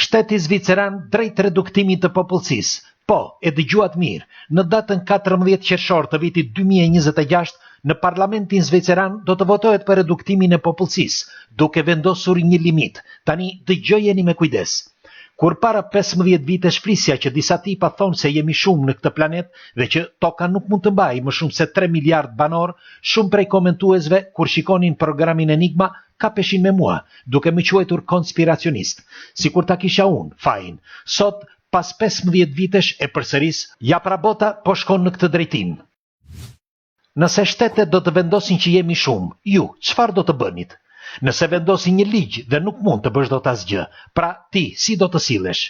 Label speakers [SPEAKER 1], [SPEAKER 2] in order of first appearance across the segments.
[SPEAKER 1] Shteti zviceran drejt reduktimit të popullsisë. Po, e dëgjuat mirë, në datën 14 qershor të vitit 2026, në Parlamentin zviceran do të votohet për reduktimin e popullsisë, duke vendosur një limit. Tani dëgjojeni me kujdes. Kur para 15 vite shflisja që disa tipa thonë se jemi shumë në këtë planet dhe që toka nuk mund të mbajë më shumë se 3 miliard banor, shumë prej komentuesve kur shikonin programin Enigma kapeshin me mua, duke më quajtur konspiracionist. Sikur ta kisha unë, fajin. Sot, pas 15 vitesh e përsëris, ja pra bota po shkon në këtë drejtim. Nëse shtetet do të vendosin që jemi shumë, ju, çfarë do të bënit? Nëse vendosin një ligj dhe nuk mund të bësh dot asgjë, pra ti si do të sillesh?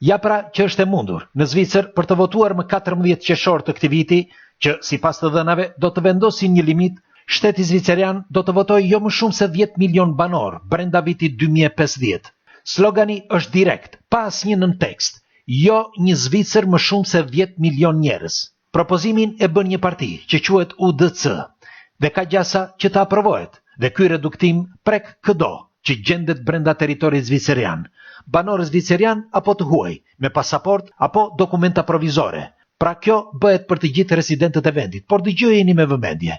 [SPEAKER 1] Ja pra që është e mundur në Zvicër për të votuar më 14 qershor të këtij viti, që sipas të dhënave do të vendosin një limit, shteti zvicerian do të votojë jo më shumë se 10 milion banor brenda vitit 2050. Slogani është direkt, pa asnjë nën tekst. Jo një Zvicër më shumë se 10 milion njerëz. Propozimin e bën një parti që quhet UDC dhe ka gjasa që të aprovohet. Dhe ky reduktim prek këdo që gjendet brenda teritorit zvicerian. Banor zvicerian apo të huaj, me pasaport apo dokumenta provizore. Pra kjo bëhet për të gjithë residentët e vendit, por dëgjojeni me vëmendje.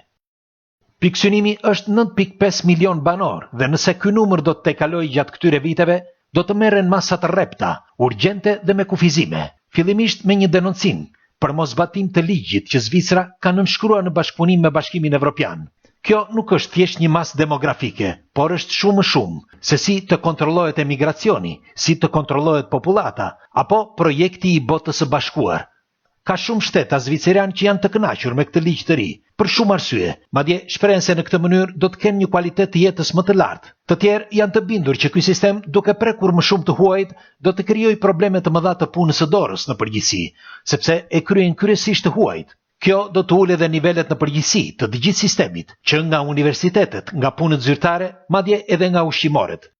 [SPEAKER 1] Pikësynimi është 9.5 milion banor dhe nëse ky numër do të tejkalojë gjatë këtyre viteve, do të merren masa të rrepta, urgjente dhe me kufizime. Fillimisht me një denoncim për mosbatim të ligjit që Zvicra ka nënshkruar në bashkëpunim me Bashkimin Evropian. Kjo nuk është thjesht një masë demografike, por është shumë më shumë se si të kontrollohet emigracioni, si të kontrollohet populata, apo projekti i botës së bashkuar. Ka shumë shteta zvicerian që janë të kënaqur me këtë ligj të ri, për shumë arsye, madje shprehen se në këtë mënyrë do të kenë një kualitet të jetës më të lartë. Të tjerë janë të bindur që ky sistem, duke prekur më shumë të huajt, do të krijojë probleme të mëdha të punës së dorës në përgjithësi, sepse e kryen kryesisht të huajt. Kjo do të ulë edhe nivelet në përgjithësi të gjithë sistemit, që nga universitetet, nga punët zyrtare, madje edhe nga ushqimorët.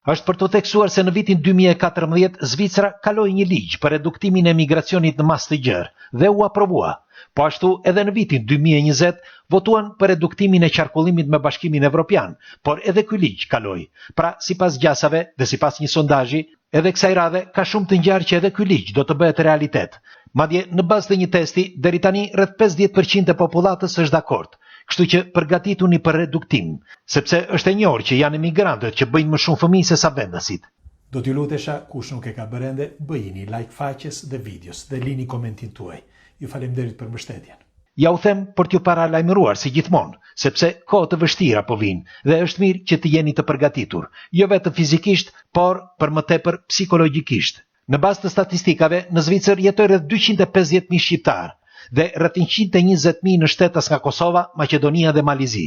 [SPEAKER 1] Është për të theksuar se në vitin 2014 Zvicra kaloi një ligj për reduktimin e migracionit në masë të gjerë dhe u aprovua. Po ashtu edhe në vitin 2020 votuan për reduktimin e qarkullimit me Bashkimin Evropian, por edhe ky ligj kaloi. Pra, sipas gjasave dhe sipas një sondazhi, edhe kësaj radhe ka shumë të ngjarë që edhe ky ligj do të bëhet realitet. Madje në bazë të një testi, deri tani rreth 50% e popullatës është dakord. Kështu që përgatituni për reduktim, sepse është e njohur që janë emigrantët që bëjnë më shumë fëmijë se sa vendasit.
[SPEAKER 2] Do t'ju lutesha, kush nuk e ka bërë ende, bëjini like faqes dhe videos dhe lini komentin tuaj. Ju faleminderit për mbështetjen.
[SPEAKER 1] Ja u them për t'ju paralajmëruar si gjithmonë, sepse kohë të vështira po vinë dhe është mirë që të jeni të përgatitur, jo vetëm fizikisht, por për më tepër psikologjikisht. Në bazë të statistikave, në Zvicër jetoj rreth 250.000 shqiptar dhe rreth 120.000 në shtetas nga Kosova, Maqedonia dhe Malizi.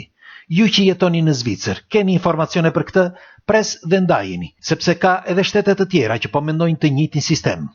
[SPEAKER 1] Ju që jetoni në Zvicër, keni informacione për këtë, pres dhe ndajeni, sepse ka edhe shtete të tjera që po mendojnë të njëjtin sistem.